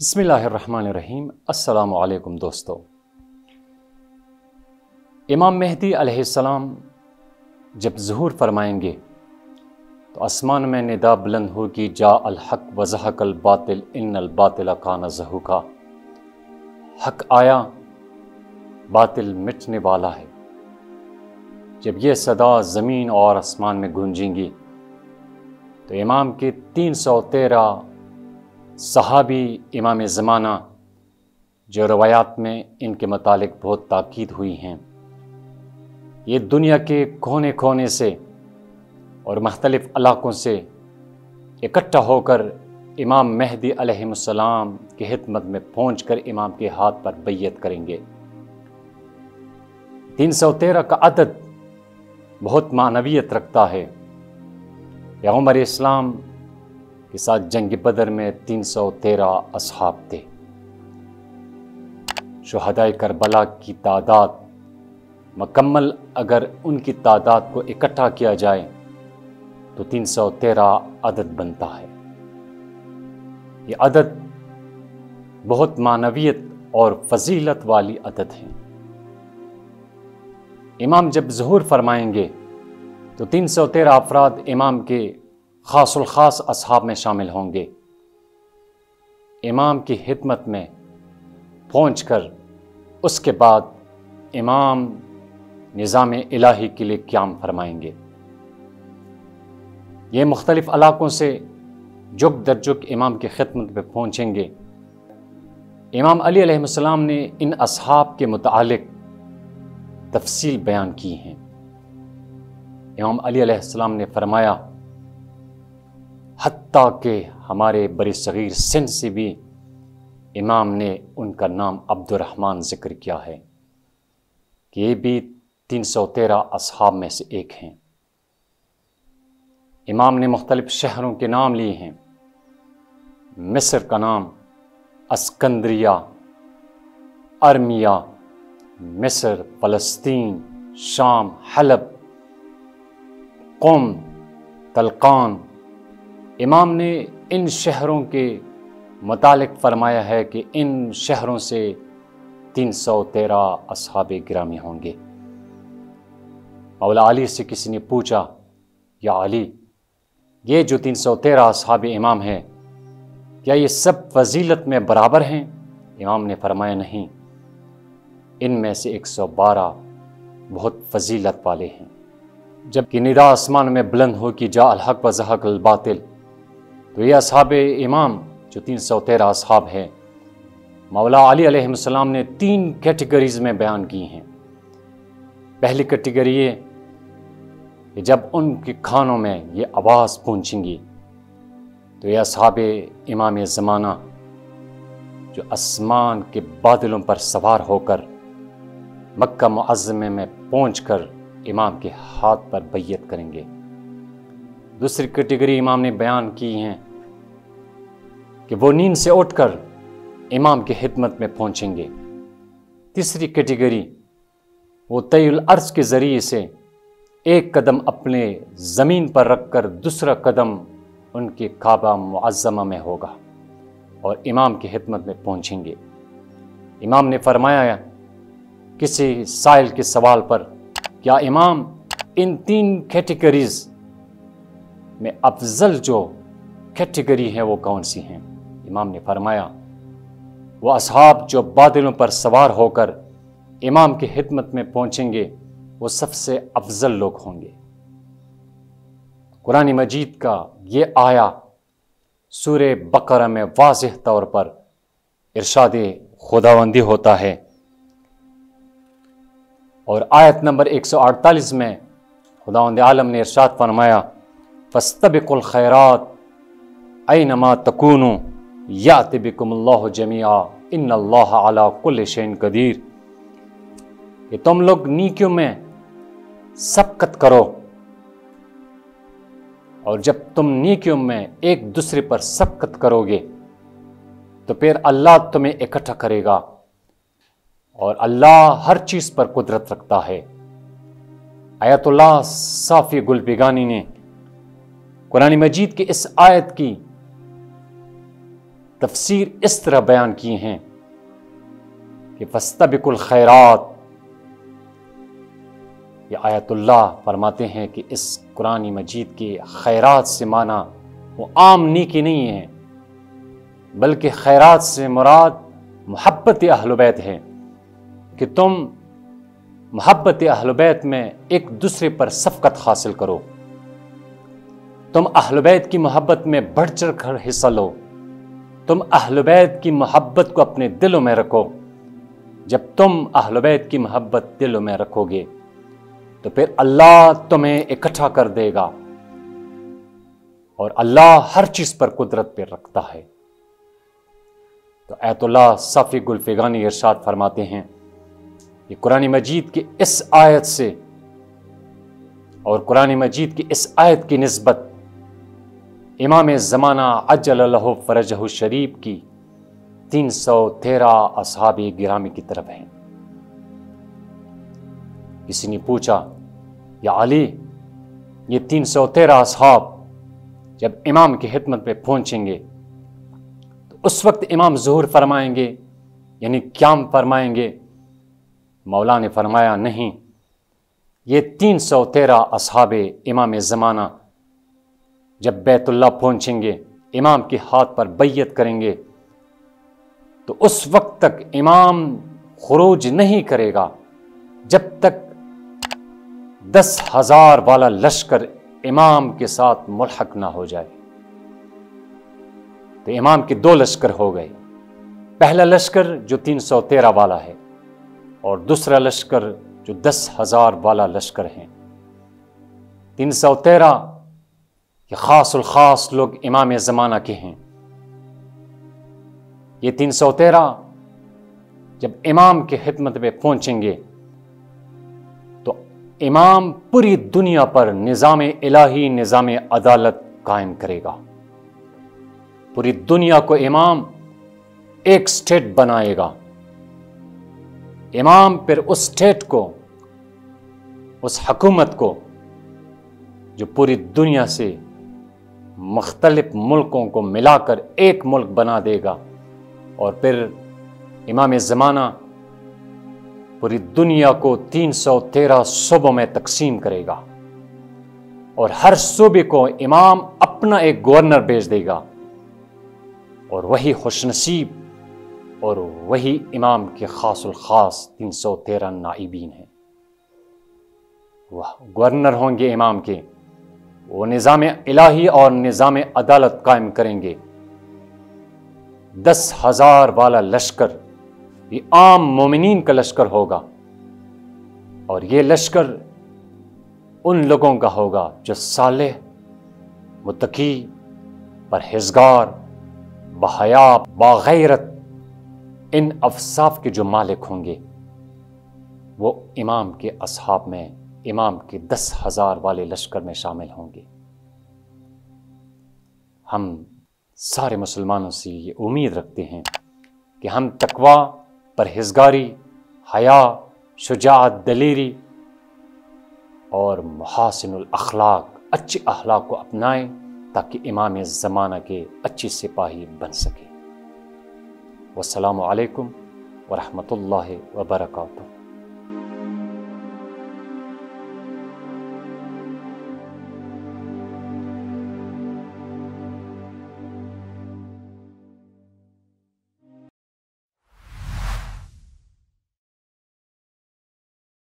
बिस्मिल्लाहिर्रहमानिर्रहीम। अस्सलामु अलैकुम दोस्तों। इमाम मेहदी अलैहिस्सलाम जब ज़ुहूर फरमाएंगे तो आसमान में निदा बुलंद होगी, जा अल हक व ज़हक़ल बातिल इन्नल बातिल कान ज़हूक़ा। हक आया, बातिल मिटने वाला है। जब ये सदा ज़मीन और आसमान में गूंजेंगी तो इमाम के 313 सहाबी इमाम ज़माना जो रवायात में इनके मुतालिक बहुत ताकीद हुई हैं, ये दुनिया के कोने कोने से और मुख्तलिफ़ इलाक़ों से इकट्ठा होकर इमाम मेहदी अलैहिस्सलाम की खिदमत में पहुँच कर इमाम के हाथ पर बैयत करेंगे। 313 का अदद बहुत मानवियत रखता है। पैगंबर इस्लाम के साथ जंग बदर में 313 असहाब थे। शुहदाए करबला की तादाद मुकम्मल अगर उनकी तादाद को इकट्ठा किया जाए तो 313 अदद बनता है। ये अदद बहुत मानवियत और फजीलत वाली अदद है। इमाम जब ज़ुहूर फरमाएंगे तो 313 अफराद इमाम के ख़ासुल ख़ास असहाब में शामिल होंगे। इमाम की खिदमत में पहुंचकर उसके बाद इमाम निज़ाम इलाही के लिए क़याम फरमाएंगे। ये मुख्तलिफ़ इलाक़ों से जुग दर जुग इमाम की खिदमत में पहुँचेंगे। इमाम अली अलैहिस्सलाम ने इन असहाब के मुतालिक तफसील बयान की हैं। इमाम अली अलैहिस्सलाम ने फरमाया, हत्ता के हमारे बड़े सगीर सिंध से भी इमाम ने उनका नाम अब्दुर्रहमान ज़िक्र किया है कि ये भी 313 असहाब में से एक हैं। इमाम ने मुख्तलिफ़ शहरों के नाम लिए हैं। मिस्र का नाम अस्कंद्रिया, अरमिया, मिस्र, फ़लस्तीन, शाम, हलब, क़ुम, तलकान। इमाम ने इन शहरों के मुतालिक फरमाया है कि इन शहरों से 313 असहाबे गिरामी होंगे। मौला अली से किसी ने पूछा, या अली, ये जो 313 असहाबे इमाम हैं, क्या ये सब फजीलत में बराबर हैं? इमाम ने फरमाया, नहीं, इनमें से 112 बहुत फजीलत वाले हैं। जबकि निदा आसमान में बुलंद हो कि जा अल हक व ज़हक़ल बातिल, तो ये असहाबे इमाम जो 313 असहाब हैं, मौला अली अलैहिस्सलाम ने 3 कैटेगरीज़ में बयान की हैं। पहली कैटेगरी ये कि जब उनके खानों में ये आवाज़ पहुँचेंगी तो ये असहाबे इमाम ज़माना जो आसमान के बादलों पर सवार होकर मक्का मुअज़्ज़मा में पहुँचकर इमाम के हाथ पर बैयत करेंगे। दूसरी कैटेगरी इमाम ने बयान की हैं कि वो नींद से उठकर इमाम की खिदमत में पहुंचेंगे। तीसरी कैटेगरी, वो तय्युल अर्ज़ के ज़रिए से एक कदम अपने ज़मीन पर रखकर दूसरा कदम उनके काबा मुअज़्ज़मा में होगा और इमाम की खिदमत में पहुंचेंगे। इमाम ने फरमाया किसी साइल के सवाल पर, क्या इमाम इन 3 कैटेगरीज़ में अफजल जो कैटेगरी है वो कौन सी हैं? इमाम ने फरमाया, वो असहाब जो बादलों पर सवार होकर इमाम की खिदमत में पहुंचेंगे वो सबसे अफजल लोग होंगे। कुरान मजीद का ये आया सूरे बकरा में वाज़ेह तौर पर इरशाद खुदावंदी होता है और आयत नंबर 148 में खुदावंद आलम ने इरशाद फरमाया, फस्तबिकुल खैरात ऐनमा तकूनु याति बिकुमुल्लाहु जमीआ इन्नल्लाहा अला कुल्लि शैइन कदीर। कि तुम लोग नेकियों में सबकत करो और जब तुम नेकियों में एक दूसरे पर सबकत करोगे तो फिर अल्लाह तुम्हें इकट्ठा करेगा और अल्लाह हर चीज़ पर कुदरत रखता है। आयतुल्लाह साफ़ी गुलबिगानी ने कुरान मजीद की इस आयत की تفسیر اس طرح بیان کی ہیں کہ فاستبقوا الخیرات، یہ آیت اللہ فرماتے ہیں کہ اس قرآن مجید کے خیرات سے معنی وہ عام نیکی نہیں ہے، بلکہ خیرات سے مراد محبت اہل بیت ہے، کہ تم محبت اہل بیت میں ایک دوسرے پر شفقت حاصل کرو، تم اہل بیت کی محبت میں بڑھ چڑھ کر حصہ لو، تم اہل بیت کی محبت کو اپنے دلوں میں رکھو۔ جب تم اہل بیت کی محبت دلوں میں رکھو گے تو پھر اللہ تمہیں اکٹھا کر دے گا، اور اللہ ہر چیز پر قدرت پہ رکھتا ہے۔ تو آیت اللہ صافی گلفگانی ارشاد فرماتے ہیں، یہ قرآن مجید کی اس آیت سے اور قرآن مجید کی اس آیت کی نسبت امام زمانہ عجل اللہ فرجہ شریف کی 313 اصحاب گرامی کی طرف ہیں۔ کسی نے پوچھا، یا علی، یہ 313 اصحاب جب امام کی خدمت میں پہنچیں گے تو اس وقت امام ظہور فرمائیں گے، یعنی قیام فرمائیں گے؟ مولا نے فرمایا، نہیں، یہ 313 اصحاب امام زمانہ جب بیت اللہ پہنچیں گے، امام کے ہاتھ پر بیعت کریں گے، تو اس وقت تک امام خروج نہیں کرے گا جب تک 10,000 والا لشکر امام کے ساتھ ملحق نہ ہو جائے۔ تو امام کے 2 لشکر ہو گئے، پہلا لشکر جو 313 والا ہے، اور دوسرا لشکر جو 10,000 والا لشکر ہے۔ 313 یہ خاص الخاص لوگ امام زمانہ کے ہیں۔ یہ 313 جب امام کی خدمت میں پہنچیں گے تو امام پوری دنیا پر نظام الہی، نظام عدالت قائم کرے گا۔ پوری دنیا کو امام ایک سٹیٹ بنائے گا۔ امام پھر اس سٹیٹ کو، اس حکومت کو جو پوری دنیا سے مختلف ملکوں کو ملا کر ایک ملک بنا دے گا، اور پھر امام زمانہ پوری دنیا کو 313 صوبوں میں تقسیم کرے گا، اور ہر صوبے کو امام اپنا ایک گورنر بھیج دے گا، اور وہی خوش نصیب اور وہی امام کے خاص الخاص 313 نائبین ہیں۔ وہ گورنر ہوں گے امام کے، وہ نظام الہی اور نظام عدالت قائم کریں گے۔ 10,000 والا لشکر یہ عام مومنین کا لشکر ہوگا، اور یہ لشکر ان لوگوں کا ہوگا جو صالح، متقی، پرہیزگار، بحیا، باغیرت، ان اوصاف کے جو مالک ہوں گے، وہ امام کے اصحاب میں، امام کے 10,000 والے لشکر میں شامل ہوں گے۔ ہم سارے مسلمانوں سے یہ امید رکھتے ہیں کہ ہم تقوی، پرہیزگاری، حیا، شجاعت، دلیری اور محاسن الاخلاق، اچھے اخلاق کو اپنائیں تاکہ امام زمانہ کے اچھے سپاہی بن سکیں۔ والسلام علیکم ورحمۃ اللہ وبرکاتہ۔